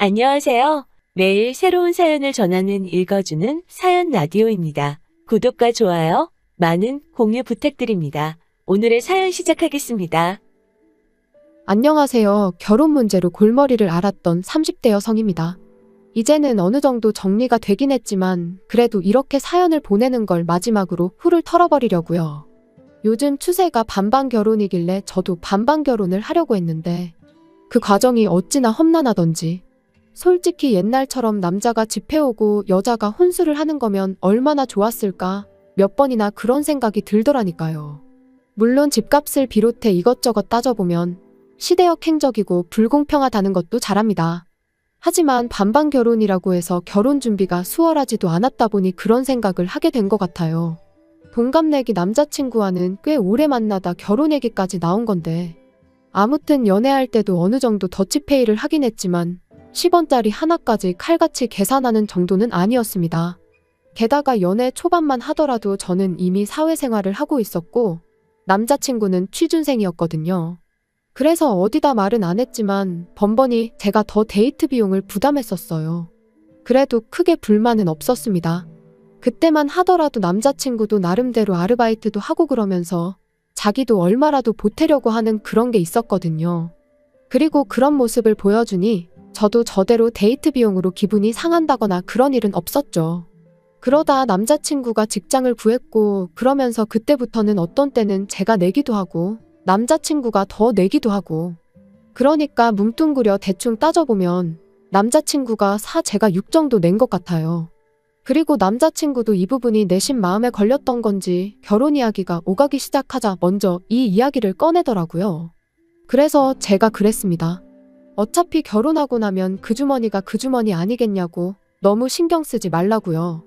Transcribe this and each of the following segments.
안녕하세요. 매일 새로운 사연을 전하는 읽어주는 사연 라디오입니다. 구독과 좋아요, 많은 공유 부탁드립니다. 오늘의 사연 시작하겠습니다. 안녕하세요. 결혼 문제로 골머리를 앓았던 30대 여성입니다. 이제는 어느 정도 정리가 되긴 했지만 그래도 이렇게 사연을 보내는 걸 마지막으로 훌을 털어버리려고요. 요즘 추세가 반반 결혼이길래 저도 반반 결혼을 하려고 했는데 그 과정이 어찌나 험난하던지. 솔직히 옛날처럼 남자가 집 해오고 여자가 혼수를 하는 거면 얼마나 좋았을까 몇 번이나 그런 생각이 들더라니까요. 물론 집값을 비롯해 이것저것 따져보면 시대역 행적이고 불공평하다는 것도 잘합니다. 하지만 반반 결혼이라고 해서 결혼 준비가 수월하지도 않았다 보니 그런 생각을 하게 된 것 같아요. 동갑내기 남자친구와는 꽤 오래 만나다 결혼 얘기까지 나온 건데 아무튼 연애할 때도 어느 정도 더치페이를 하긴 했지만 10원짜리 하나까지 칼같이 계산하는 정도는 아니었습니다. 게다가 연애 초반만 하더라도 저는 이미 사회생활을 하고 있었고 남자친구는 취준생이었거든요. 그래서 어디다 말은 안 했지만 번번이 제가 더 데이트 비용을 부담했었어요. 그래도 크게 불만은 없었습니다. 그때만 하더라도 남자친구도 나름대로 아르바이트도 하고 그러면서 자기도 얼마라도 보태려고 하는 그런 게 있었거든요. 그리고 그런 모습을 보여주니 저도 저대로 데이트 비용으로 기분이 상한다거나 그런 일은 없었죠. 그러다 남자친구가 직장을 구했고 그러면서 그때부터는 어떤 때는 제가 내기도 하고 남자친구가 더 내기도 하고 그러니까 뭉뚱그려 대충 따져보면 남자친구가 4 제가 6 정도 낸 것 같아요. 그리고 남자친구도 이 부분이 내심 마음에 걸렸던 건지 결혼 이야기가 오가기 시작하자 먼저 이 이야기를 꺼내더라고요. 그래서 제가 그랬습니다. 어차피 결혼하고 나면 그 주머니가 그 주머니 아니겠냐고 너무 신경 쓰지 말라고요.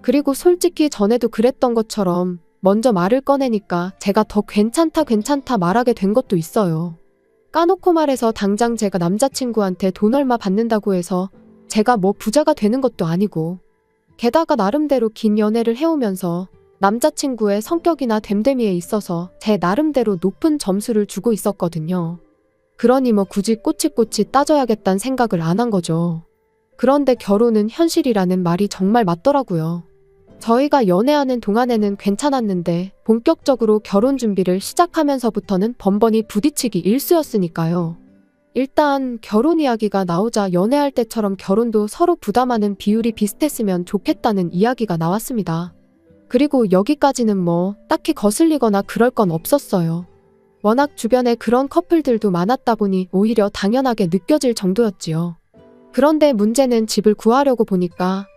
그리고 솔직히 전에도 그랬던 것처럼 먼저 말을 꺼내니까 제가 더 괜찮다 말하게 된 것도 있어요. 까놓고 말해서 당장 제가 남자친구한테 돈 얼마 받는다고 해서 제가 뭐 부자가 되는 것도 아니고 게다가 나름대로 긴 연애를 해오면서 남자친구의 성격이나 됨됨이에 있어서 제 나름대로 높은 점수를 주고 있었거든요. 그러니 뭐 굳이 꼬치꼬치 따져야겠다는 생각을 안 한 거죠. 그런데 결혼은 현실이라는 말이 정말 맞더라고요. 저희가 연애하는 동안에는 괜찮았는데 본격적으로 결혼 준비를 시작하면서부터는 번번이 부딪히기 일쑤였으니까요. 일단 결혼 이야기가 나오자 연애할 때처럼 결혼도 서로 부담하는 비율이 비슷했으면 좋겠다는 이야기가 나왔습니다. 그리고 여기까지는 뭐 딱히 거슬리거나 그럴 건 없었어요. 워낙 주변에 그런 커플들도 많았다 보니 오히려 당연하게 느껴질 정도였지요. 그런데 문제는 집을 구하려고 보니까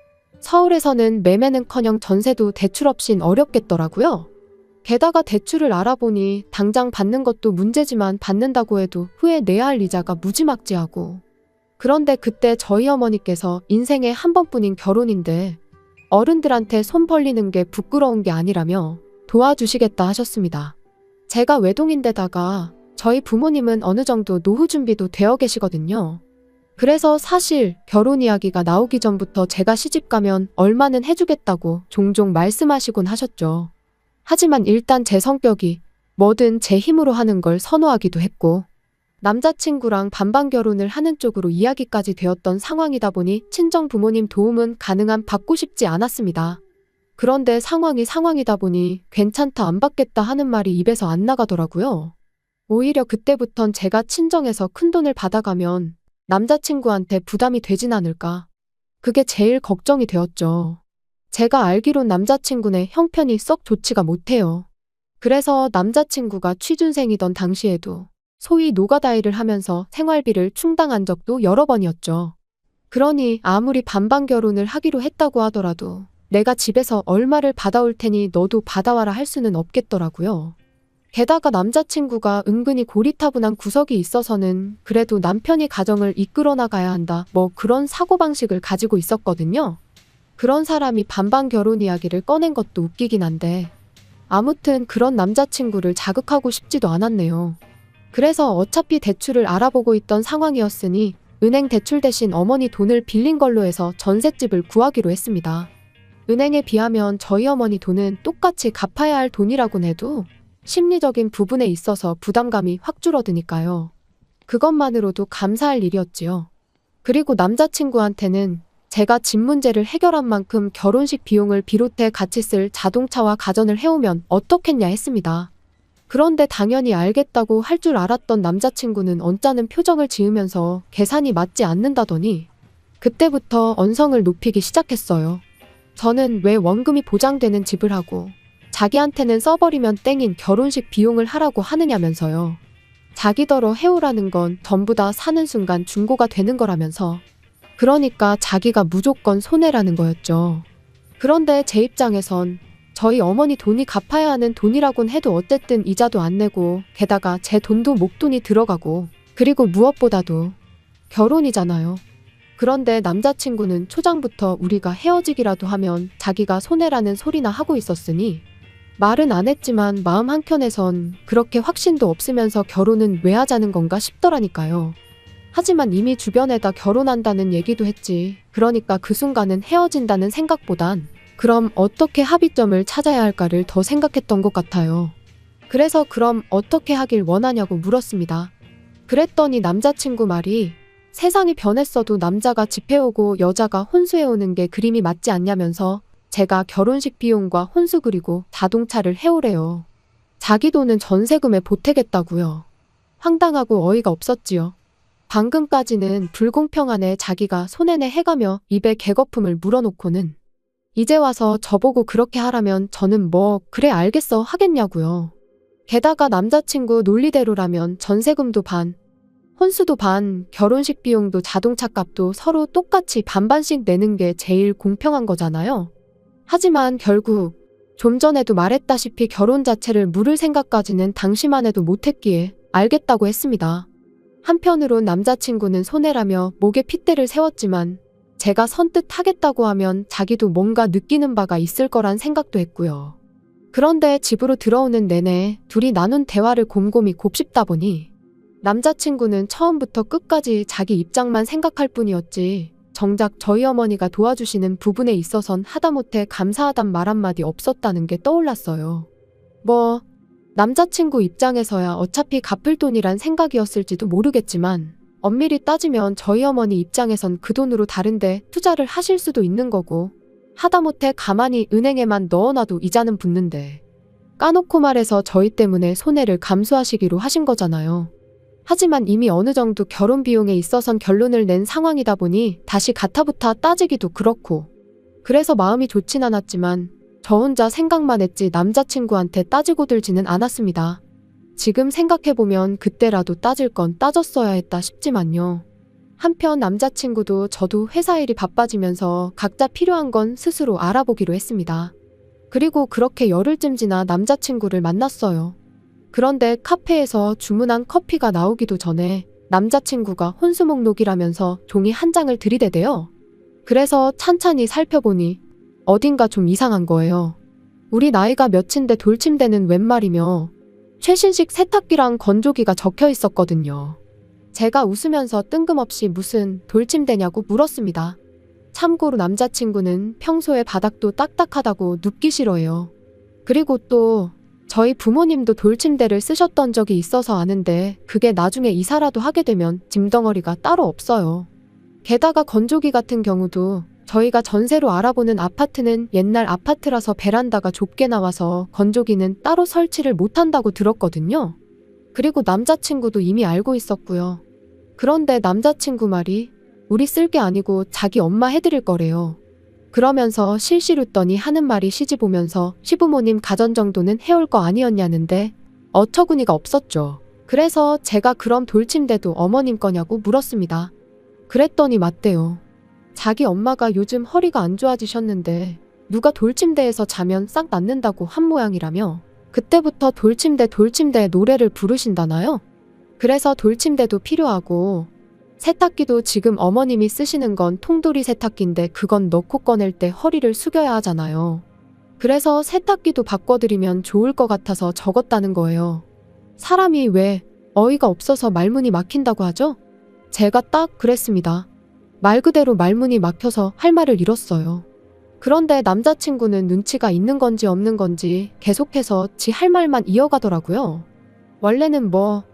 서울에서는 매매는커녕 전세도 대출 없인 어렵겠더라고요. 게다가 대출을 알아보니 당장 받는 것도 문제지만 받는다고 해도 후에 내야 할 이자가 무지막지하고 그런데 그때 저희 어머니께서 인생에 한 번뿐인 결혼인데 어른들한테 손 벌리는 게 부끄러운 게 아니라며 도와주시겠다 하셨습니다. 제가 외동인데다가 저희 부모님은 어느 정도 노후 준비도 되어 계시거든요. 그래서 사실 결혼 이야기가 나오기 전부터 제가 시집가면 얼마는 해주겠다고 종종 말씀하시곤 하셨죠. 하지만 일단 제 성격이 뭐든 제 힘으로 하는 걸 선호하기도 했고 남자친구랑 반반 결혼을 하는 쪽으로 이야기까지 되었던 상황이다 보니 친정 부모님 도움은 가능한 받고 싶지 않았습니다. 그런데 상황이 상황이다 보니 괜찮다 안 받겠다 하는 말이 입에서 안 나가더라고요. 오히려 그때부턴 제가 친정에서 큰돈을 받아가면 남자친구한테 부담이 되진 않을까. 그게 제일 걱정이 되었죠. 제가 알기론 남자친구네 형편이 썩 좋지가 못해요. 그래서 남자친구가 취준생이던 당시에도 소위 노가다 일을 하면서 생활비를 충당한 적도 여러 번이었죠. 그러니 아무리 반반 결혼을 하기로 했다고 하더라도 내가 집에서 얼마를 받아올 테니 너도 받아와라 할 수는 없겠더라고요. 게다가 남자친구가 은근히 고리타분한 구석이 있어서는 그래도 남편이 가정을 이끌어 나가야 한다 뭐 그런 사고방식을 가지고 있었거든요. 그런 사람이 반반 결혼 이야기를 꺼낸 것도 웃기긴 한데 아무튼 그런 남자친구를 자극하고 싶지도 않았네요. 그래서 어차피 대출을 알아보고 있던 상황이었으니 은행 대출 대신 어머니 돈을 빌린 걸로 해서 전셋집을 구하기로 했습니다. 은행에 비하면 저희 어머니 돈은 똑같이 갚아야 할 돈이라곤 해도 심리적인 부분에 있어서 부담감이 확 줄어드니까요. 그것만으로도 감사할 일이었지요. 그리고 남자친구한테는 제가 집 문제를 해결한 만큼 결혼식 비용을 비롯해 같이 쓸 자동차와 가전을 해오면 어떻겠냐 했습니다. 그런데 당연히 알겠다고 할 줄 알았던 남자친구는 언짢은 표정을 지으면서 계산이 맞지 않는다더니 그때부터 언성을 높이기 시작했어요. 저는 왜 원금이 보장되는 집을 하고 자기한테는 써버리면 땡인 결혼식 비용을 하라고 하느냐면서요. 자기더러 해오라는 건 전부 다 사는 순간 중고가 되는 거라면서. 그러니까 자기가 무조건 손해라는 거였죠. 그런데 제 입장에선 저희 어머니 돈이 갚아야 하는 돈이라곤 해도 어쨌든 이자도 안 내고 게다가 제 돈도 목돈이 들어가고 그리고 무엇보다도 결혼이잖아요. 그런데 남자친구는 초장부터 우리가 헤어지기라도 하면 자기가 손해라는 소리나 하고 있었으니 말은 안 했지만 마음 한켠에선 그렇게 확신도 없으면서 결혼은 왜 하자는 건가 싶더라니까요. 하지만 이미 주변에다 결혼한다는 얘기도 했지. 그러니까 그 순간은 헤어진다는 생각보단 그럼 어떻게 합의점을 찾아야 할까를 더 생각했던 것 같아요. 그래서 그럼 어떻게 하길 원하냐고 물었습니다. 그랬더니 남자친구 말이 세상이 변했어도 남자가 집해오고 여자가 혼수해오는 게 그림이 맞지 않냐면서 제가 결혼식 비용과 혼수 그리고 자동차를 해오래요. 자기 돈은 전세금에 보태겠다고요. 황당하고 어이가 없었지요. 방금까지는 불공평하네 자기가 손해내 해가며 입에 개거품을 물어놓고는 이제 와서 저보고 그렇게 하라면 저는 뭐 그래 알겠어 하겠냐고요. 게다가 남자친구 논리대로라면 전세금도 반, 혼수도 반, 결혼식 비용도 자동차 값도 서로 똑같이 반반씩 내는 게 제일 공평한 거잖아요. 하지만 결국 좀 전에도 말했다시피 결혼 자체를 물을 생각까지는 당시만 해도 못했기에 알겠다고 했습니다. 한편으론 남자친구는 손해라며 목에 핏대를 세웠지만 제가 선뜻 하겠다고 하면 자기도 뭔가 느끼는 바가 있을 거란 생각도 했고요. 그런데 집으로 들어오는 내내 둘이 나눈 대화를 곰곰이 곱씹다 보니 남자친구는 처음부터 끝까지 자기 입장만 생각할 뿐이었지 정작 저희 어머니가 도와주시는 부분에 있어선 하다못해 감사하단 말 한마디 없었다는 게 떠올랐어요. 뭐 남자친구 입장에서야 어차피 갚을 돈이란 생각이었을지도 모르겠지만 엄밀히 따지면 저희 어머니 입장에선 그 돈으로 다른데 투자를 하실 수도 있는 거고 하다못해 가만히 은행에만 넣어놔도 이자는 붙는데 까놓고 말해서 저희 때문에 손해를 감수하시기로 하신 거잖아요. 하지만 이미 어느 정도 결혼 비용에 있어선 결론을 낸 상황이다 보니 다시 가타부타 따지기도 그렇고 그래서 마음이 좋진 않았지만 저 혼자 생각만 했지 남자친구한테 따지고 들지는 않았습니다. 지금 생각해보면 그때라도 따질 건 따졌어야 했다 싶지만요. 한편 남자친구도 저도 회사 일이 바빠지면서 각자 필요한 건 스스로 알아보기로 했습니다. 그리고 그렇게 열흘쯤 지나 남자친구를 만났어요. 그런데 카페에서 주문한 커피가 나오기도 전에 남자친구가 혼수 목록이라면서 종이 한 장을 들이대대요. 그래서 찬찬히 살펴보니 어딘가 좀 이상한 거예요. 우리 나이가 몇인데 돌침대는 웬 말이며 최신식 세탁기랑 건조기가 적혀 있었거든요. 제가 웃으면서 뜬금없이 무슨 돌침대냐고 물었습니다. 참고로 남자친구는 평소에 바닥도 딱딱하다고 눕기 싫어해요. 그리고 또 저희 부모님도 돌침대를 쓰셨던 적이 있어서 아는데 그게 나중에 이사라도 하게 되면 짐덩어리가 따로 없어요. 게다가 건조기 같은 경우도 저희가 전세로 알아보는 아파트는 옛날 아파트라서 베란다가 좁게 나와서 건조기는 따로 설치를 못한다고 들었거든요. 그리고 남자친구도 이미 알고 있었고요. 그런데 남자친구 말이 우리 쓸 게 아니고 자기 엄마 해드릴 거래요. 그러면서 실실 웃더니 하는 말이 시집 오면서 시부모님 가전 정도는 해올 거 아니었냐는데 어처구니가 없었죠. 그래서 제가 그럼 돌침대도 어머님 거냐고 물었습니다. 그랬더니 맞대요. 자기 엄마가 요즘 허리가 안 좋아지셨는데 누가 돌침대에서 자면 싹 낫는다고 한 모양이라며 그때부터 돌침대 노래를 부르신다나요? 그래서 돌침대도 필요하고 세탁기도 지금 어머님이 쓰시는 건 통돌이 세탁기인데 그건 넣고 꺼낼 때 허리를 숙여야 하잖아요. 그래서 세탁기도 바꿔드리면 좋을 것 같아서 적었다는 거예요. 사람이 왜 어이가 없어서 말문이 막힌다고 하죠? 제가 딱 그랬습니다. 말 그대로 말문이 막혀서 할 말을 잃었어요. 그런데 남자친구는 눈치가 있는 건지 없는 건지 계속해서 지 할 말만 이어가더라고요. 원래는 뭐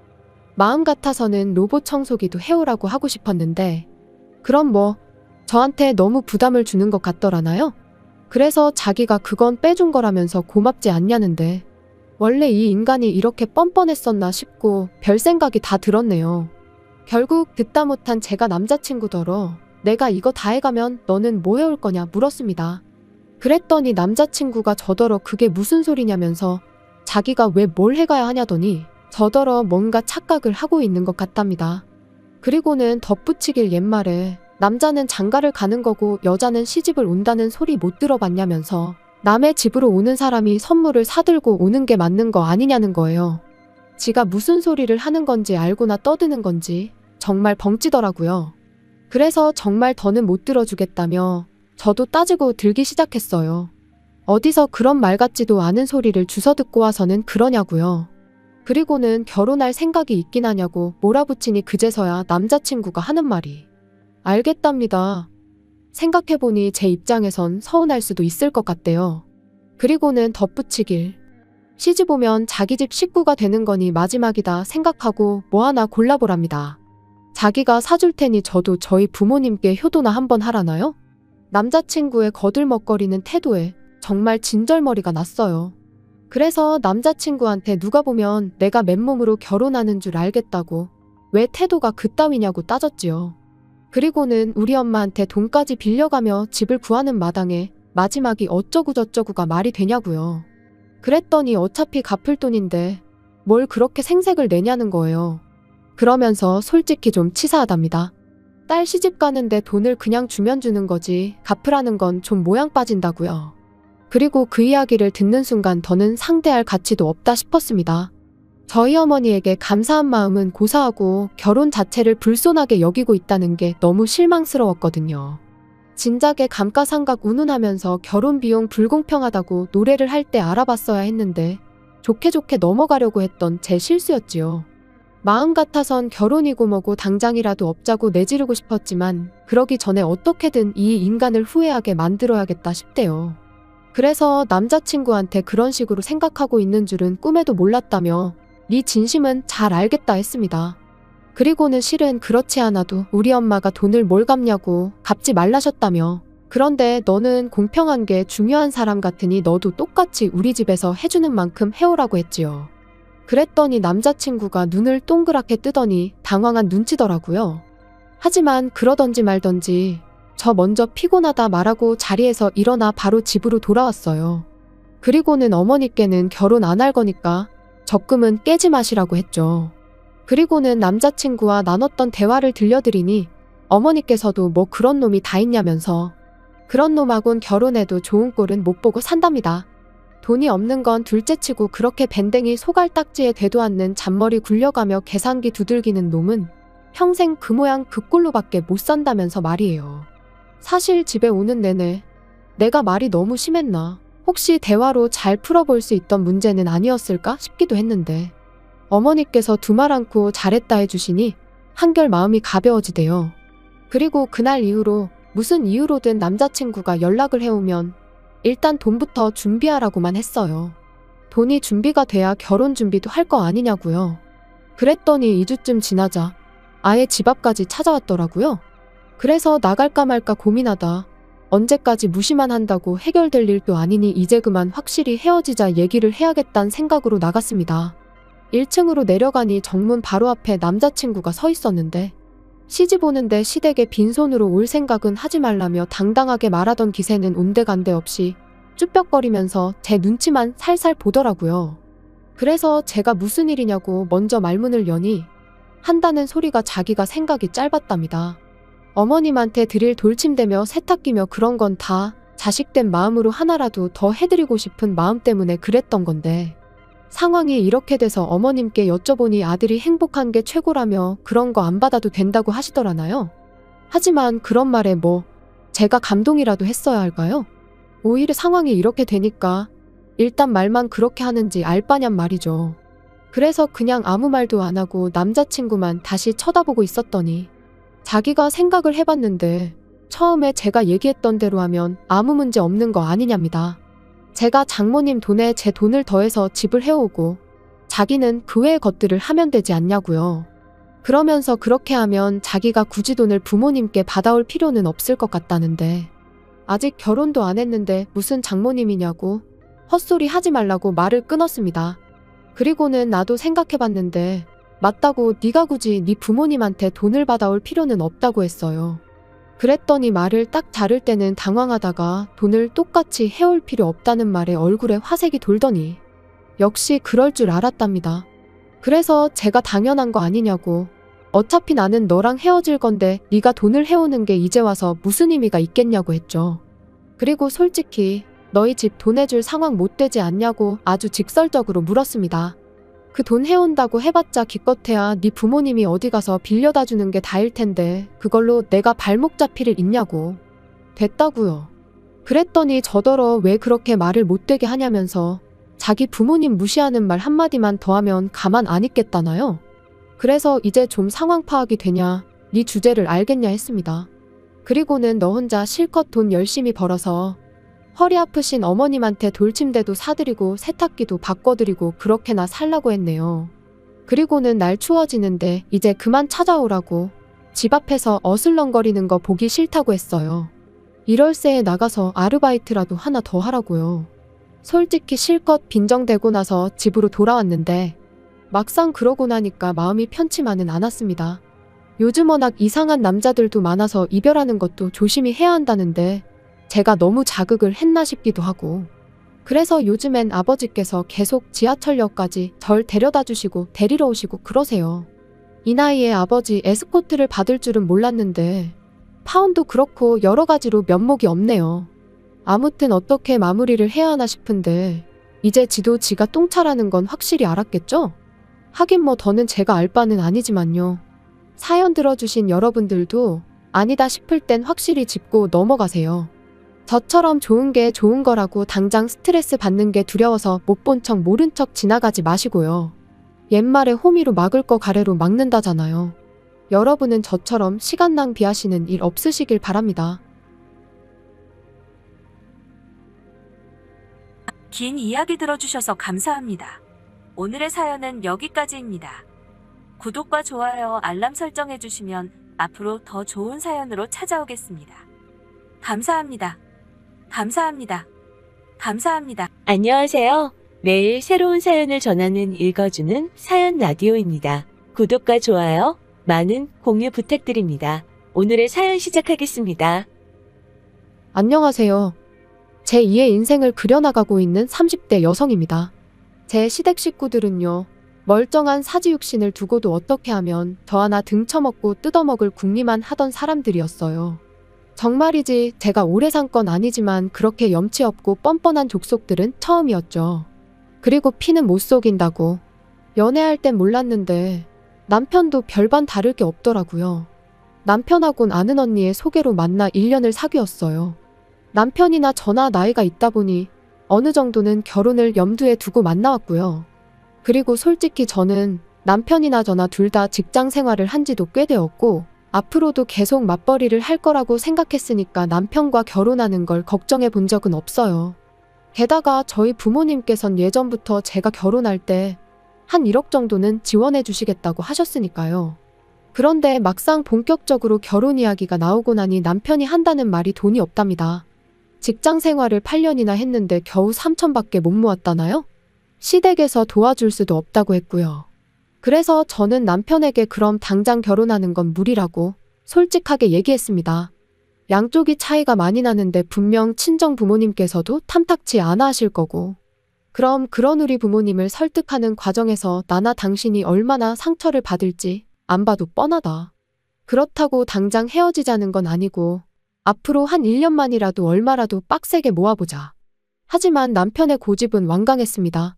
마음 같아서는 로봇 청소기도 해오라고 하고 싶었는데 그럼 뭐 저한테 너무 부담을 주는 것 같더라나요? 그래서 자기가 그건 빼준 거라면서 고맙지 않냐는데 원래 이 인간이 이렇게 뻔뻔했었나 싶고 별 생각이 다 들었네요. 결국 듣다 못한 제가 남자친구더러 내가 이거 다 해가면 너는 뭐 해올 거냐 물었습니다. 그랬더니 남자친구가 저더러 그게 무슨 소리냐면서 자기가 왜 뭘 해가야 하냐더니 저더러 뭔가 착각을 하고 있는 것 같답니다. 그리고는 덧붙이길 옛말에 남자는 장가를 가는 거고 여자는 시집을 온다는 소리 못 들어봤냐면서 남의 집으로 오는 사람이 선물을 사들고 오는 게 맞는 거 아니냐는 거예요. 지가 무슨 소리를 하는 건지 알고나 떠드는 건지 정말 벙찌더라고요. 그래서 정말 더는 못 들어주겠다며 저도 따지고 들기 시작했어요. 어디서 그런 말 같지도 않은 소리를 주워 듣고 와서는 그러냐고요. 그리고는 결혼할 생각이 있긴 하냐고 몰아붙이니 그제서야 남자친구가 하는 말이 알겠답니다. 생각해보니 제 입장에선 서운할 수도 있을 것 같대요. 그리고는 덧붙이길 시집 오면 자기 집 식구가 되는 거니 마지막이다 생각하고 뭐 하나 골라보랍니다. 자기가 사줄 테니 저도 저희 부모님께 효도나 한번 하라나요? 남자친구의 거들먹거리는 태도에 정말 진절머리가 났어요. 그래서 남자친구한테 누가 보면 내가 맨몸으로 결혼하는 줄 알겠다고 왜 태도가 그따위냐고 따졌지요. 그리고는 우리 엄마한테 돈까지 빌려가며 집을 구하는 마당에 마지막이 어쩌구저쩌구가 말이 되냐고요. 그랬더니 어차피 갚을 돈인데 뭘 그렇게 생색을 내냐는 거예요. 그러면서 솔직히 좀 치사하답니다. 딸 시집 가는데 돈을 그냥 주면 주는 거지 갚으라는 건 좀 모양 빠진다고요. 그리고 그 이야기를 듣는 순간 더는 상대할 가치도 없다 싶었습니다. 저희 어머니에게 감사한 마음은 고사하고 결혼 자체를 불손하게 여기고 있다는 게 너무 실망스러웠거든요. 진작에 감가상각 운운하면서 결혼 비용 불공평하다고 노래를 할 때 알아봤어야 했는데 좋게 좋게 넘어가려고 했던 제 실수였지요. 마음 같아선 결혼이고 뭐고 당장이라도 업자고 내지르고 싶었지만 그러기 전에 어떻게든 이 인간을 후회하게 만들어야겠다 싶대요. 그래서 남자친구한테 그런 식으로 생각하고 있는 줄은 꿈에도 몰랐다며 네 진심은 잘 알겠다 했습니다. 그리고는 실은 그렇지 않아도 우리 엄마가 돈을 뭘 갚냐고 갚지 말라셨다며 그런데 너는 공평한 게 중요한 사람 같으니 너도 똑같이 우리 집에서 해주는 만큼 해오라고 했지요. 그랬더니 남자친구가 눈을 동그랗게 뜨더니 당황한 눈치더라고요. 하지만 그러던지 말던지 저 먼저 피곤하다 말하고 자리에서 일어나 바로 집으로 돌아왔어요. 그리고는 어머니께는 결혼 안 할 거니까 적금은 깨지 마시라고 했죠. 그리고는 남자친구와 나눴던 대화를 들려드리니 어머니께서도 뭐 그런 놈이 다 있냐면서 그런 놈하곤 결혼해도 좋은 꼴은 못 보고 산답니다. 돈이 없는 건 둘째치고 그렇게 밴댕이 소갈딱지에 되도 않는 잔머리 굴려가며 계산기 두들기는 놈은 평생 그 모양 그 꼴로밖에 못 산다면서 말이에요. 사실 집에 오는 내내 내가 말이 너무 심했나? 혹시 대화로 잘 풀어볼 수 있던 문제는 아니었을까 싶기도 했는데 어머니께서 두말 않고 잘했다 해주시니 한결 마음이 가벼워지대요. 그리고 그날 이후로 무슨 이유로든 남자친구가 연락을 해오면 일단 돈부터 준비하라고만 했어요. 돈이 준비가 돼야 결혼 준비도 할 거 아니냐고요. 그랬더니 2주쯤 지나자 아예 집 앞까지 찾아왔더라고요. 그래서 나갈까 말까 고민하다 언제까지 무시만 한다고 해결될 일도 아니니 이제 그만 확실히 헤어지자 얘기를 해야겠다는 생각으로 나갔습니다. 1층으로 내려가니 정문 바로 앞에 남자친구가 서 있었는데 시집 오는데 시댁에 빈손으로 올 생각은 하지 말라며 당당하게 말하던 기세는 온데간데 없이 쭈뼛거리면서 제 눈치만 살살 보더라고요. 그래서 제가 무슨 일이냐고 먼저 말문을 여니 한다는 소리가 자기가 생각이 짧았답니다. 어머님한테 드릴 돌침대며 세탁기며 그런 건 다 자식된 마음으로 하나라도 더 해드리고 싶은 마음 때문에 그랬던 건데 상황이 이렇게 돼서 어머님께 여쭤보니 아들이 행복한 게 최고라며 그런 거 안 받아도 된다고 하시더라나요. 하지만 그런 말에 뭐 제가 감동이라도 했어야 할까요? 오히려 상황이 이렇게 되니까 일단 말만 그렇게 하는지 알 바냔 말이죠. 그래서 그냥 아무 말도 안 하고 남자친구만 다시 쳐다보고 있었더니 자기가 생각을 해봤는데 처음에 제가 얘기했던 대로 하면 아무 문제 없는 거 아니냐입니다. 제가 장모님 돈에 제 돈을 더해서 집을 해오고 자기는 그 외의 것들을 하면 되지 않냐고요. 그러면서 그렇게 하면 자기가 굳이 돈을 부모님께 받아올 필요는 없을 것 같다는데 아직 결혼도 안 했는데 무슨 장모님이냐고 헛소리 하지 말라고 말을 끊었습니다. 그리고는 나도 생각해봤는데 맞다고 네가 굳이 네 부모님한테 돈을 받아올 필요는 없다고 했어요. 그랬더니 말을 딱 자를 때는 당황하다가 돈을 똑같이 해올 필요 없다는 말에 얼굴에 화색이 돌더니 역시 그럴 줄 알았답니다. 그래서 제가 당연한 거 아니냐고 어차피 나는 너랑 헤어질 건데 네가 돈을 해오는 게 이제 와서 무슨 의미가 있겠냐고 했죠. 그리고 솔직히 너희 집 돈 해줄 상황 못 되지 않냐고 아주 직설적으로 물었습니다. 그 돈 해온다고 해봤자 기껏해야 네 부모님이 어디 가서 빌려다 주는 게 다일 텐데 그걸로 내가 발목 잡힐 일 있냐고. 됐다고요. 그랬더니 저더러 왜 그렇게 말을 못되게 하냐면서 자기 부모님 무시하는 말 한마디만 더하면 가만 안 있겠다나요? 그래서 이제 좀 상황 파악이 되냐, 네 주제를 알겠냐 했습니다. 그리고는 너 혼자 실컷 돈 열심히 벌어서 허리 아프신 어머님한테 돌침대도 사드리고 세탁기도 바꿔드리고 그렇게나 살라고 했네요. 그리고는 날 추워지는데 이제 그만 찾아오라고 집 앞에서 어슬렁거리는 거 보기 싫다고 했어요. 이럴 새에 나가서 아르바이트라도 하나 더 하라고요. 솔직히 실컷 빈정대고 나서 집으로 돌아왔는데 막상 그러고 나니까 마음이 편치만은 않았습니다. 요즘 워낙 이상한 남자들도 많아서 이별하는 것도 조심히 해야 한다는데 제가 너무 자극을 했나 싶기도 하고 그래서 요즘엔 아버지께서 계속 지하철역까지 절 데려다 주시고 데리러 오시고 그러세요. 이 나이에 아버지 에스코트를 받을 줄은 몰랐는데 파혼도 그렇고 여러 가지로 면목이 없네요. 아무튼 어떻게 마무리를 해야 하나 싶은데 이제 지도 지가 똥차라는 건 확실히 알았겠죠? 하긴 뭐 더는 제가 알 바는 아니지만요. 사연 들어주신 여러분들도 아니다 싶을 땐 확실히 짚고 넘어가세요. 저처럼 좋은 게 좋은 거라고 당장 스트레스 받는 게 두려워서 못 본 척 모른 척 지나가지 마시고요. 옛말에 호미로 막을 거 가래로 막는다잖아요. 여러분은 저처럼 시간 낭비하시는 일 없으시길 바랍니다. 긴 이야기 들어주셔서 감사합니다. 오늘의 사연은 여기까지입니다. 구독과 좋아요, 알람 설정해주시면 앞으로 더 좋은 사연으로 찾아오겠습니다. 감사합니다. 감사합니다. 감사합니다. 안녕하세요. 매일 새로운 사연을 전하는 읽어주는 사연 라디오입니다. 구독과 좋아요, 많은 공유 부탁드립니다. 오늘의 사연 시작하겠습니다. 안녕하세요. 제 2의 인생을 그려나가고 있는 30대 여성입니다. 제 시댁 식구들은요, 멀쩡한 사지육신을 두고도 어떻게 하면 저 하나 등쳐먹고 뜯어먹을 궁리만 하던 사람들이었어요. 정말이지 제가 오래 산 건 아니지만 그렇게 염치 없고 뻔뻔한 족속들은 처음이었죠. 그리고 피는 못 속인다고. 연애할 땐 몰랐는데 남편도 별반 다를 게 없더라고요. 남편하곤 아는 언니의 소개로 만나 1년을 사귀었어요. 남편이나 저나 나이가 있다 보니 어느 정도는 결혼을 염두에 두고 만나왔고요. 그리고 솔직히 저는 남편이나 저나 둘 다 직장 생활을 한 지도 꽤 되었고 앞으로도 계속 맞벌이를 할 거라고 생각했으니까 남편과 결혼하는 걸 걱정해 본 적은 없어요. 게다가 저희 부모님께선 예전부터 제가 결혼할 때 한 1억 정도는 지원해 주시겠다고 하셨으니까요. 그런데 막상 본격적으로 결혼 이야기가 나오고 나니 남편이 한다는 말이 돈이 없답니다. 직장 생활을 8년이나 했는데 겨우 3천밖에 못 모았다나요? 시댁에서 도와줄 수도 없다고 했고요. 그래서 저는 남편에게 그럼 당장 결혼하는 건 무리라고 솔직하게 얘기했습니다. 양쪽이 차이가 많이 나는데 분명 친정 부모님께서도 탐탁치 않아 하실 거고 그럼 그런 우리 부모님을 설득하는 과정에서 나나 당신이 얼마나 상처를 받을지 안 봐도 뻔하다. 그렇다고 당장 헤어지자는 건 아니고 앞으로 한 1년만이라도 얼마라도 빡세게 모아보자. 하지만 남편의 고집은 완강했습니다.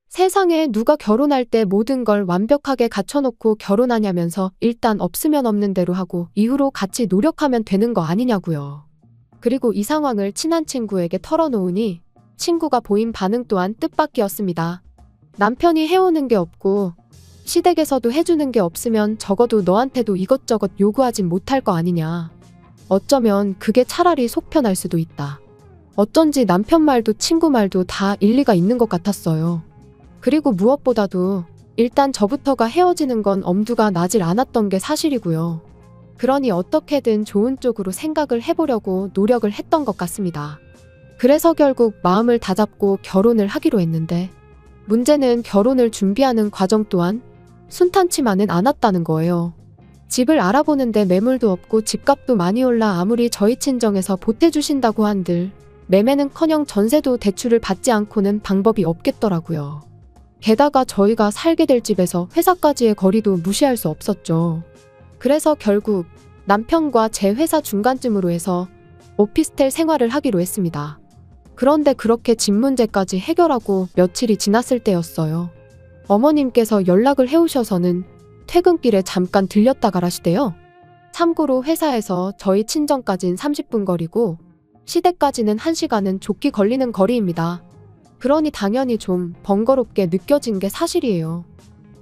세상에 누가 결혼할 때 모든 걸 완벽하게 갖춰놓고 결혼하냐면서 일단 없으면 없는 대로 하고 이후로 같이 노력하면 되는 거 아니냐고요. 그리고 이 상황을 친한 친구에게 털어놓으니 친구가 보인 반응 또한 뜻밖이었습니다. 남편이 해오는 게 없고 시댁에서도 해주는 게 없으면 적어도 너한테도 이것저것 요구하진 못할 거 아니냐. 어쩌면 그게 차라리 속 편할 수도 있다. 어쩐지 남편 말도 친구 말도 다 일리가 있는 것 같았어요. 그리고 무엇보다도 일단 저부터가 헤어지는 건 엄두가 나질 않았던 게 사실이고요. 그러니 어떻게든 좋은 쪽으로 생각을 해보려고 노력을 했던 것 같습니다. 그래서 결국 마음을 다잡고 결혼을 하기로 했는데 문제는 결혼을 준비하는 과정 또한 순탄치만은 않았다는 거예요. 집을 알아보는데 매물도 없고 집값도 많이 올라 아무리 저희 친정에서 보태주신다고 한들 매매는커녕 전세도 대출을 받지 않고는 방법이 없겠더라고요. 게다가 저희가 살게 될 집에서 회사까지의 거리도 무시할 수 없었죠. 그래서 결국 남편과 제 회사 중간쯤으로 해서 오피스텔 생활을 하기로 했습니다. 그런데 그렇게 집 문제까지 해결하고 며칠이 지났을 때였어요. 어머님께서 연락을 해오셔서는 퇴근길에 잠깐 들렸다 가라시대요. 참고로 회사에서 저희 친정까진 30분 거리고 시댁까지는 1시간은 좋게 걸리는 거리입니다. 그러니 당연히 좀 번거롭게 느껴진 게 사실이에요.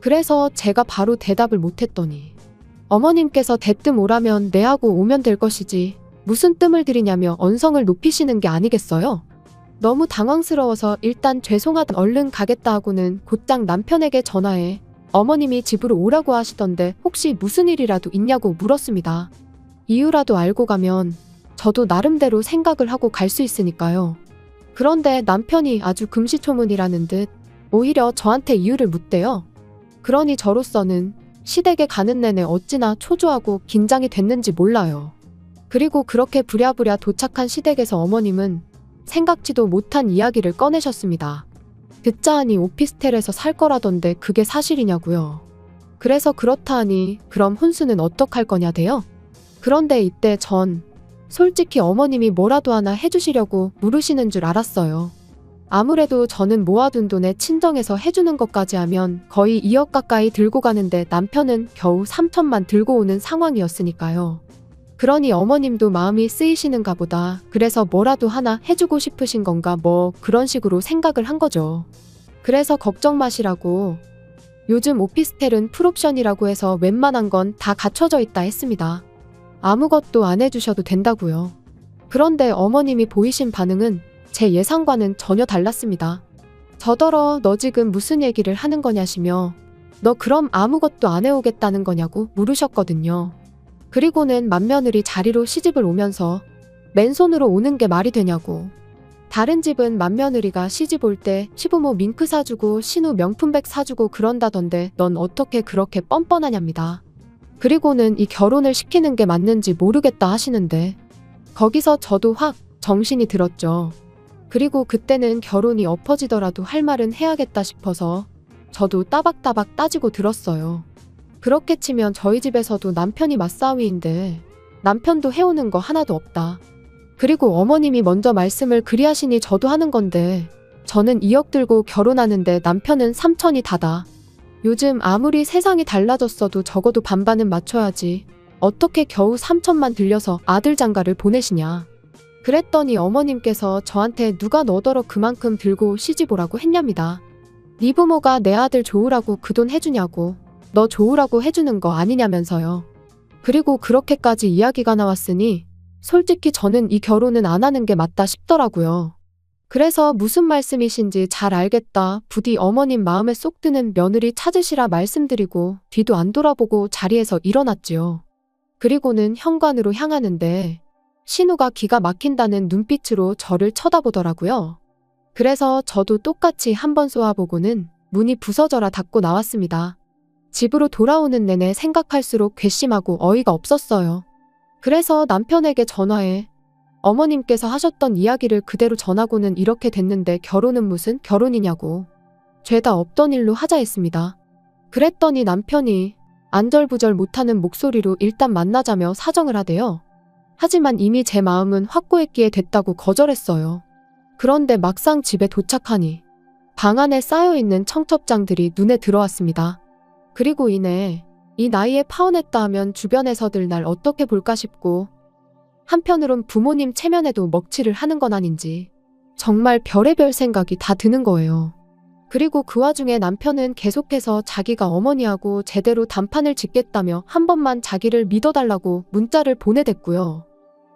그래서 제가 바로 대답을 못했더니 어머님께서 대뜸 오라면 네 하고 오면 될 것이지 무슨 뜸을 들이냐며 언성을 높이시는 게 아니겠어요? 너무 당황스러워서 일단 죄송하다 얼른 가겠다 하고는 곧장 남편에게 전화해 어머님이 집으로 오라고 하시던데 혹시 무슨 일이라도 있냐고 물었습니다. 이유라도 알고 가면 저도 나름대로 생각을 하고 갈 수 있으니까요. 그런데 남편이 아주 금시초문이라는 듯 오히려 저한테 이유를 묻대요. 그러니 저로서는 시댁에 가는 내내 어찌나 초조하고 긴장이 됐는지 몰라요. 그리고 그렇게 부랴부랴 도착한 시댁에서 어머님은 생각지도 못한 이야기를 꺼내셨습니다. 듣자 하니 오피스텔에서 살 거라던데 그게 사실이냐고요. 그래서 그렇다 하니 그럼 혼수는 어떡할 거냐대요. 그런데 이때 전 솔직히 어머님이 뭐라도 하나 해주시려고 물으시는 줄 알았어요. 아무래도 저는 모아둔 돈에 친정에서 해주는 것까지 하면 거의 2억 가까이 들고 가는데 남편은 겨우 3천만 들고 오는 상황이었으니까요. 그러니 어머님도 마음이 쓰이시는가 보다. 그래서 뭐라도 하나 해주고 싶으신 건가 뭐 그런 식으로 생각을 한 거죠. 그래서 걱정 마시라고 요즘 오피스텔은 풀옵션이라고 해서 웬만한 건 다 갖춰져 있다 했습니다. 아무것도 안 해주셔도 된다고요. 그런데 어머님이 보이신 반응은 제 예상과는 전혀 달랐습니다. 저더러 너 지금 무슨 얘기를 하는 거냐시며 너 그럼 아무것도 안 해오겠다는 거냐고 물으셨거든요. 그리고는 맏며느리 자리로 시집을 오면서 맨손으로 오는 게 말이 되냐고. 다른 집은 맏며느리가 시집 올 때 시부모 밍크 사주고 신우 명품백 사주고 그런다던데 넌 어떻게 그렇게 뻔뻔하냐입니다. 그리고는 이 결혼을 시키는 게 맞는지 모르겠다 하시는데 거기서 저도 확 정신이 들었죠. 그리고 그때는 결혼이 엎어지더라도 할 말은 해야겠다 싶어서 저도 따박따박 따지고 들었어요. 그렇게 치면 저희 집에서도 남편이 맞사위인데 남편도 해오는 거 하나도 없다. 그리고 어머님이 먼저 말씀을 그리 하시니 저도 하는 건데 저는 2억 들고 결혼하는데 남편은 3천이 다다. 요즘 아무리 세상이 달라졌어도 적어도 반반은 맞춰야지. 어떻게 겨우 3천만 들려서 아들 장가를 보내시냐. 그랬더니 어머님께서 저한테 누가 너더러 그만큼 들고 시집 오라고 했냐입니다. 네 부모가 내 아들 좋으라고 그 돈 해주냐고. 너 좋으라고 해주는 거 아니냐면서요. 그리고 그렇게까지 이야기가 나왔으니 솔직히 저는 이 결혼은 안 하는 게 맞다 싶더라고요. 그래서 무슨 말씀이신지 잘 알겠다. 부디 어머님 마음에 쏙 드는 며느리 찾으시라 말씀드리고 뒤도 안 돌아보고 자리에서 일어났지요. 그리고는 현관으로 향하는데 신우가 기가 막힌다는 눈빛으로 저를 쳐다보더라고요. 그래서 저도 똑같이 한번 쏘아보고는 문이 부서져라 닫고 나왔습니다. 집으로 돌아오는 내내 생각할수록 괘씸하고 어이가 없었어요. 그래서 남편에게 전화해 어머님께서 하셨던 이야기를 그대로 전하고는 이렇게 됐는데 결혼은 무슨 결혼이냐고. 죄다 없던 일로 하자 했습니다. 그랬더니 남편이 안절부절 못하는 목소리로 일단 만나자며 사정을 하대요. 하지만 이미 제 마음은 확고했기에 됐다고 거절했어요. 그런데 막상 집에 도착하니 방 안에 쌓여있는 청첩장들이 눈에 들어왔습니다. 그리고 이내 이 나이에 파혼했다 하면 주변에서들 날 어떻게 볼까 싶고 한편으론 부모님 체면에도 먹칠을 하는 건 아닌지 정말 별의별 생각이 다 드는 거예요. 그리고 그 와중에 남편은 계속해서 자기가 어머니하고 제대로 단판을 짓겠다며 한 번만 자기를 믿어달라고 문자를 보내댔고요.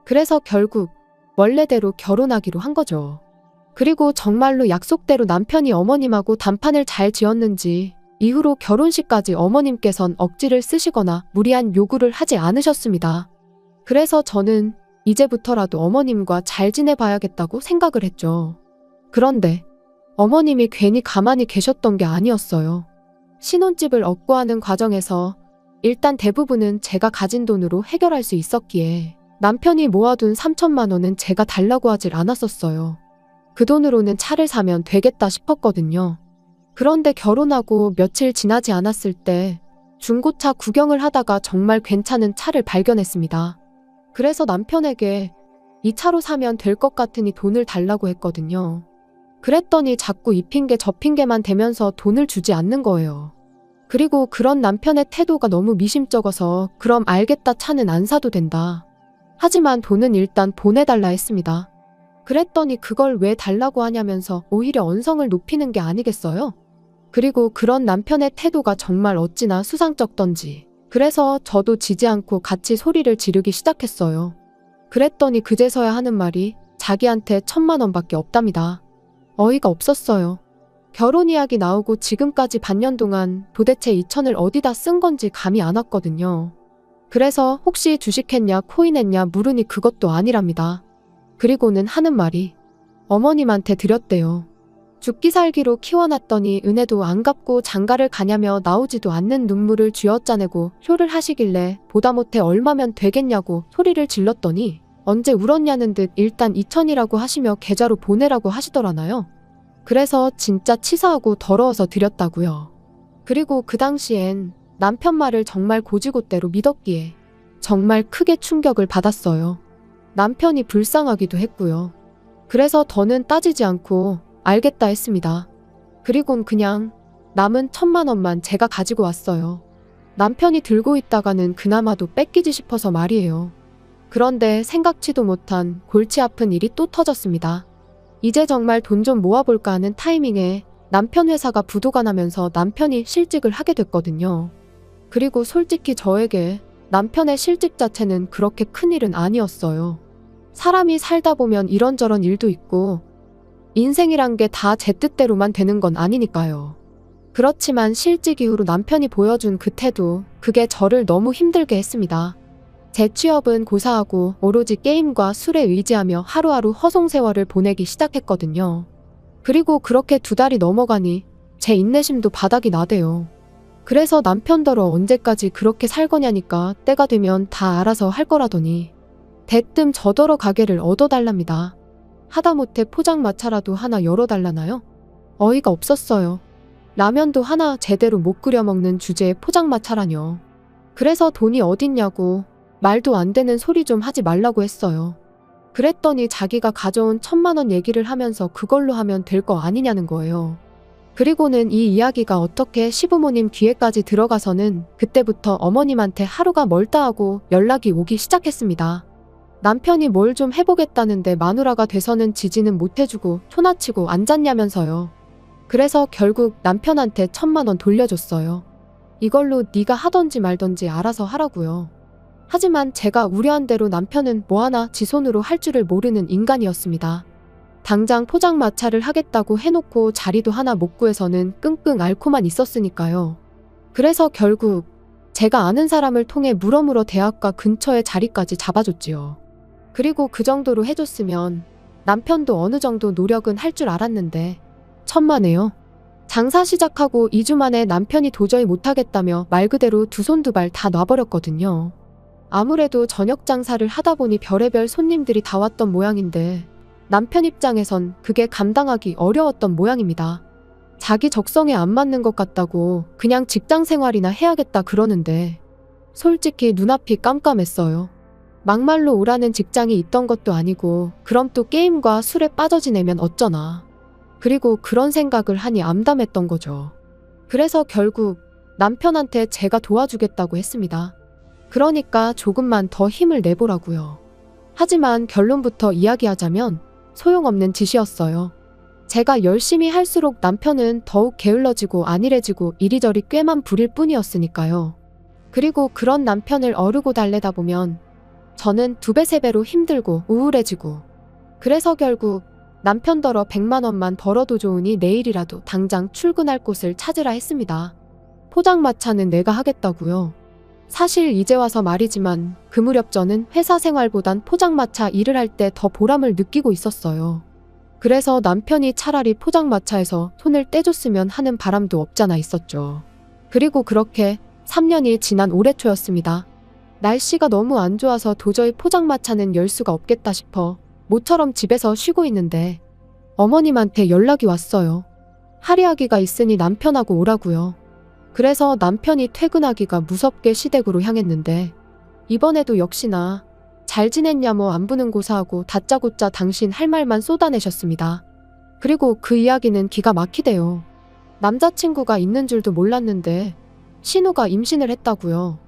그래서 결국 원래대로 결혼하기로 한 거죠. 그리고 정말로 약속대로 남편이 어머님하고 단판을 잘 지었는지 이후로 결혼식까지 어머님께선 억지를 쓰시거나 무리한 요구를 하지 않으셨습니다. 그래서 저는 이제부터라도 어머님과 잘 지내봐야겠다고 생각을 했죠. 그런데 어머님이 괜히 가만히 계셨던 게 아니었어요. 신혼집을 얻고 하는 과정에서 일단 대부분은 제가 가진 돈으로 해결할 수 있었기에 남편이 모아둔 3천만 원은 제가 달라고 하질 않았었어요. 그 돈으로는 차를 사면 되겠다 싶었거든요. 그런데 결혼하고 며칠 지나지 않았을 때 중고차 구경을 하다가 정말 괜찮은 차를 발견했습니다. 그래서 남편에게 이 차로 사면 될 것 같으니 돈을 달라고 했거든요. 그랬더니 자꾸 이 핑계 저 핑계만 대면서 돈을 주지 않는 거예요. 그리고 그런 남편의 태도가 너무 미심쩍어서 그럼 알겠다, 차는 안 사도 된다. 하지만 돈은 일단 보내달라 했습니다. 그랬더니 그걸 왜 달라고 하냐면서 오히려 언성을 높이는 게 아니겠어요? 그리고 그런 남편의 태도가 정말 어찌나 수상쩍던지. 그래서 저도 지지 않고 같이 소리를 지르기 시작했어요. 그랬더니 그제서야 하는 말이 자기한테 1,000만 원밖에 없답니다. 어이가 없었어요. 결혼 이야기 나오고 지금까지 반년 동안 도대체 2천을 어디다 쓴 건지 감이 안 왔거든요. 그래서 혹시 주식했냐 코인했냐 물으니 그것도 아니랍니다. 그리고는 하는 말이 어머님한테 드렸대요. 죽기 살기로 키워놨더니 은혜도 안 갚고 장가를 가냐며 나오지도 않는 눈물을 쥐어짜내고 효를 하시길래 보다 못해 얼마면 되겠냐고 소리를 질렀더니 언제 울었냐는 듯 일단 2천이라고 하시며 계좌로 보내라고 하시더라나요. 그래서 진짜 치사하고 더러워서 드렸다고요. 그리고 그 당시엔 남편 말을 정말 고지고대로 믿었기에 정말 크게 충격을 받았어요. 남편이 불쌍하기도 했고요. 그래서 더는 따지지 않고 알겠다 했습니다. 그리곤 그냥 남은 1,000만 원만 제가 가지고 왔어요. 남편이 들고 있다가는 그나마도 뺏기지 싶어서 말이에요. 그런데 생각지도 못한 골치 아픈 일이 또 터졌습니다. 이제 정말 돈 좀 모아볼까 하는 타이밍에 남편 회사가 부도가 나면서 남편이 실직을 하게 됐거든요. 그리고 솔직히 저에게 남편의 실직 자체는 그렇게 큰 일은 아니었어요. 사람이 살다 보면 이런저런 일도 있고 인생이란 게 다 제 뜻대로만 되는 건 아니니까요. 그렇지만 실직 이후로 남편이 보여준 그 태도, 그게 저를 너무 힘들게 했습니다. 제 취업은 고사하고 오로지 게임과 술에 의지하며 하루하루 허송세월을 보내기 시작했거든요. 그리고 그렇게 2달이 넘어가니 제 인내심도 바닥이 나대요. 그래서 남편더러 언제까지 그렇게 살 거냐니까 때가 되면 다 알아서 할 거라더니 대뜸 저더러 가게를 얻어달랍니다. 하다못해 포장마차라도 하나 열어달라나요? 어이가 없었어요. 라면도 하나 제대로 못 끓여 먹는 주제에 포장마차라뇨. 그래서 돈이 어딨냐고 말도 안 되는 소리 좀 하지 말라고 했어요. 그랬더니 자기가 가져온 1,000만 원 얘기를 하면서 그걸로 하면 될 거 아니냐는 거예요. 그리고는 이 이야기가 어떻게 시부모님 귀에까지 들어가서는 그때부터 어머님한테 하루가 멀다 하고 연락이 오기 시작했습니다. 남편이 뭘 좀 해보겠다는데 마누라가 돼서는 지지는 못해주고 초나치고 앉았냐면서요. 그래서 결국 남편한테 1,000만 원 돌려줬어요. 이걸로 네가 하던지 말던지 알아서 하라고요. 하지만 제가 우려한 대로 남편은 뭐 하나 지 손으로 할 줄을 모르는 인간이었습니다. 당장 포장마차를 하겠다고 해놓고 자리도 하나 못 구해서는 끙끙 앓고만 있었으니까요. 그래서 결국 제가 아는 사람을 통해 물어물어 대학가 근처에 자리까지 잡아줬지요. 그리고 그 정도로 해줬으면 남편도 어느 정도 노력은 할 줄 알았는데 천만에요. 장사 시작하고 2주 만에 남편이 도저히 못하겠다며 말 그대로 두 손 두 발 다 놔버렸거든요. 아무래도 저녁 장사를 하다 보니 별의별 손님들이 다 왔던 모양인데 남편 입장에선 그게 감당하기 어려웠던 모양입니다. 자기 적성에 안 맞는 것 같다고 그냥 직장 생활이나 해야겠다 그러는데 솔직히 눈앞이 깜깜했어요. 막말로 오라는 직장이 있던 것도 아니고 그럼 또 게임과 술에 빠져 지내면 어쩌나. 그리고 그런 생각을 하니 암담했던 거죠. 그래서 결국 남편한테 제가 도와주겠다고 했습니다. 그러니까 조금만 더 힘을 내보라고요. 하지만 결론부터 이야기하자면 소용없는 짓이었어요. 제가 열심히 할수록 남편은 더욱 게을러지고 안일해지고 이리저리 꾀만 부릴 뿐이었으니까요. 그리고 그런 남편을 어르고 달래다 보면 저는 2배 3배로 힘들고 우울해지고 그래서 결국 남편더러 100만 원만 벌어도 좋으니 내일이라도 당장 출근할 곳을 찾으라 했습니다. 포장마차는 내가 하겠다고요. 사실 이제 와서 말이지만 그 무렵 저는 회사 생활보단 포장마차 일을 할 때 더 보람을 느끼고 있었어요. 그래서 남편이 차라리 포장마차에서 손을 떼줬으면 하는 바람도 없잖아 있었죠. 그리고 그렇게 3년이 지난 올해 초였습니다. 날씨가 너무 안 좋아서 도저히 포장마차는 열 수가 없겠다 싶어 모처럼 집에서 쉬고 있는데 어머님한테 연락이 왔어요. 할애하기가 있으니 남편하고 오라고요. 그래서 남편이 퇴근하기가 무섭게 시댁으로 향했는데 이번에도 역시나 잘 지냈냐 뭐 안부는 고사하고 다짜고짜 당신 할 말만 쏟아내셨습니다. 그리고 그 이야기는 기가 막히대요. 남자친구가 있는 줄도 몰랐는데 신우가 임신을 했다고요.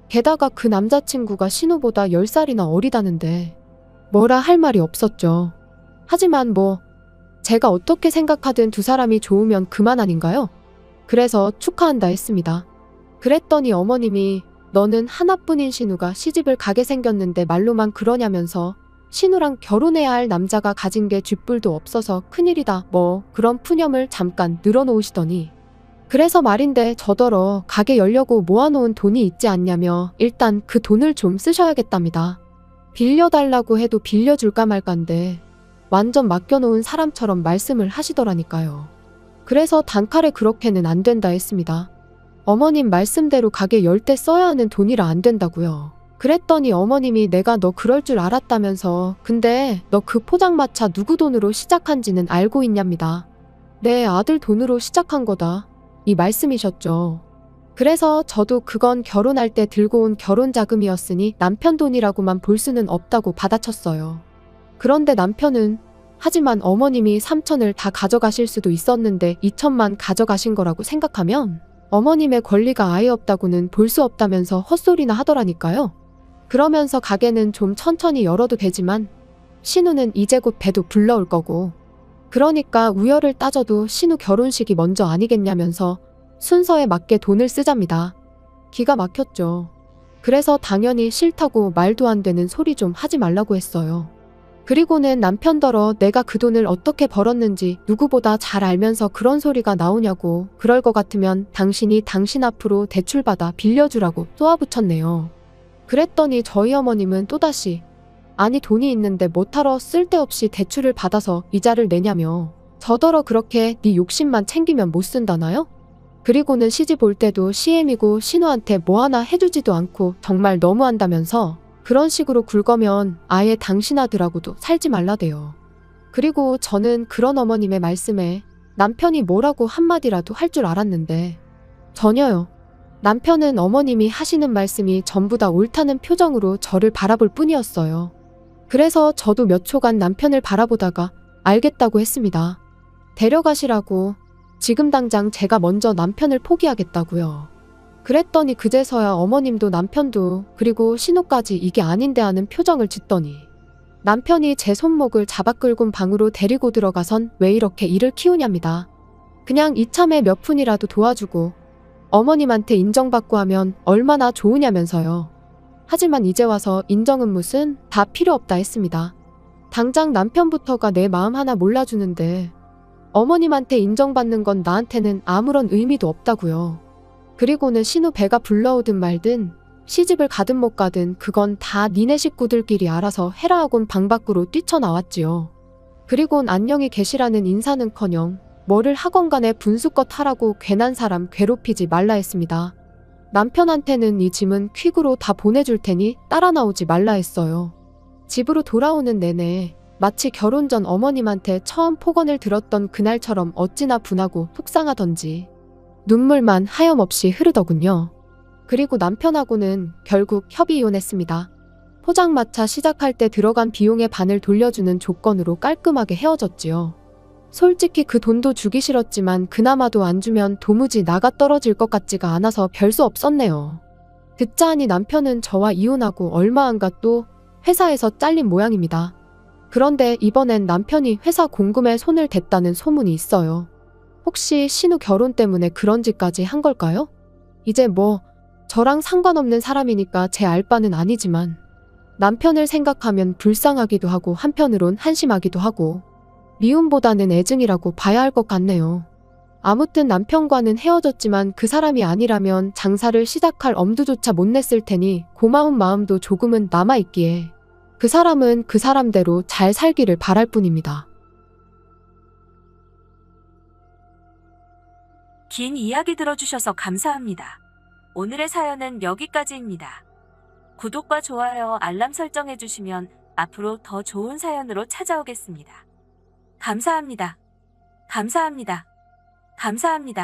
게다가 그 남자친구가 신우보다 10살이나 어리다는데 뭐라 할 말이 없었죠. 하지만 뭐 제가 어떻게 생각하든 두 사람이 좋으면 그만 아닌가요? 그래서 축하한다 했습니다. 그랬더니 어머님이 너는 하나뿐인 신우가 시집을 가게 생겼는데 말로만 그러냐면서 신우랑 결혼해야 할 남자가 가진 게 쥐뿔도 없어서 큰일이다 뭐 그런 푸념을 잠깐 늘어놓으시더니 그래서 말인데 저더러 가게 열려고 모아놓은 돈이 있지 않냐며 일단 그 돈을 좀 쓰셔야겠답니다. 빌려달라고 해도 빌려줄까 말까인데 완전 맡겨놓은 사람처럼 말씀을 하시더라니까요. 그래서 단칼에 그렇게는 안 된다 했습니다. 어머님 말씀대로 가게 열 때 써야 하는 돈이라 안 된다고요. 그랬더니 어머님이 내가 너 그럴 줄 알았다면서 근데 너 그 포장마차 누구 돈으로 시작한지는 알고 있냐입니다. 내 아들 돈으로 시작한 거다. 이 말씀이셨죠. 그래서 저도 그건 결혼할 때 들고 온 결혼자금이었으니 남편 돈이라고만 볼 수는 없다고 받아쳤어요. 그런데 남편은 하지만 어머님이 3천을 다 가져가실 수도 있었는데 2천만 가져가신 거라고 생각하면 어머님의 권리가 아예 없다고는 볼 수 없다면서 헛소리나 하더라니까요. 그러면서 가게는 좀 천천히 열어도 되지만 신우는 이제 곧 배도 불러올 거고 그러니까 우열을 따져도 신우 결혼식이 먼저 아니겠냐면서 순서에 맞게 돈을 쓰잡니다. 기가 막혔죠. 그래서 당연히 싫다고 말도 안 되는 소리 좀 하지 말라고 했어요. 그리고는 남편더러 내가 그 돈을 어떻게 벌었는지 누구보다 잘 알면서 그런 소리가 나오냐고 그럴 것 같으면 당신이 당신 앞으로 대출받아 빌려주라고 쏘아붙였네요. 그랬더니 저희 어머님은 또다시 아니 돈이 있는데 뭐하러 쓸데없이 대출을 받아서 이자를 내냐며 저더러 그렇게 네 욕심만 챙기면 못 쓴다나요? 그리고는 시집 올 때도 CM이고 신우한테 뭐 하나 해주지도 않고 정말 너무한다면서 그런 식으로 굴거면 아예 당신 아들하고도 살지 말라대요. 그리고 저는 그런 어머님의 말씀에 남편이 뭐라고 한마디라도 할 줄 알았는데 전혀요. 남편은 어머님이 하시는 말씀이 전부 다 옳다는 표정으로 저를 바라볼 뿐이었어요. 그래서 저도 몇 초간 남편을 바라보다가 알겠다고 했습니다. 데려가시라고 지금 당장 제가 먼저 남편을 포기하겠다고요. 그랬더니 그제서야 어머님도 남편도 그리고 신우까지 이게 아닌데 하는 표정을 짓더니 남편이 제 손목을 잡아 끌고 방으로 데리고 들어가선 왜 이렇게 일을 키우냐입니다. 그냥 이참에 몇 푼이라도 도와주고 어머님한테 인정받고 하면 얼마나 좋으냐면서요. 하지만 이제 와서 인정은 무슨 다 필요 없다 했습니다. 당장 남편부터가 내 마음 하나 몰라주는데 어머님한테 인정받는 건 나한테는 아무런 의미도 없다고요. 그리고는 신우 배가 불러오든 말든 시집을 가든 못 가든 그건 다 니네 식구들끼리 알아서 해라 하곤 방 밖으로 뛰쳐나왔지요. 그리곤 안녕히 계시라는 인사는커녕 뭐를 하건 간에 분수껏 하라고 괜한 사람 괴롭히지 말라 했습니다. 남편한테는 이 짐은 퀵으로 다 보내줄 테니 따라 나오지 말라 했어요. 집으로 돌아오는 내내 마치 결혼 전 어머님한테 처음 폭언을 들었던 그날처럼 어찌나 분하고 속상하던지 눈물만 하염없이 흐르더군요. 그리고 남편하고는 결국 협의 이혼했습니다. 포장마차 시작할 때 들어간 비용의 반을 돌려주는 조건으로 깔끔하게 헤어졌지요. 솔직히 그 돈도 주기 싫었지만 그나마도 안 주면 도무지 나가 떨어질 것 같지가 않아서 별 수 없었네요. 듣자 하니 남편은 저와 이혼하고 얼마 안 가 또 회사에서 잘린 모양입니다. 그런데 이번엔 남편이 회사 공금에 손을 댔다는 소문이 있어요. 혹시 신우 결혼 때문에 그런 짓까지 한 걸까요? 이제 뭐 저랑 상관없는 사람이니까 제 알 바는 아니지만 남편을 생각하면 불쌍하기도 하고 한편으론 한심하기도 하고 미움보다는 애증이라고 봐야 할 것 같네요. 아무튼 남편과는 헤어졌지만 그 사람이 아니라면 장사를 시작할 엄두조차 못 냈을 테니 고마운 마음도 조금은 남아있기에 그 사람은 그 사람대로 잘 살기를 바랄 뿐입니다. 긴 이야기 들어주셔서 감사합니다. 오늘의 사연은 여기까지입니다. 구독과 좋아요, 알람 설정해주시면 앞으로 더 좋은 사연으로 찾아오겠습니다. 감사합니다. 감사합니다. 감사합니다.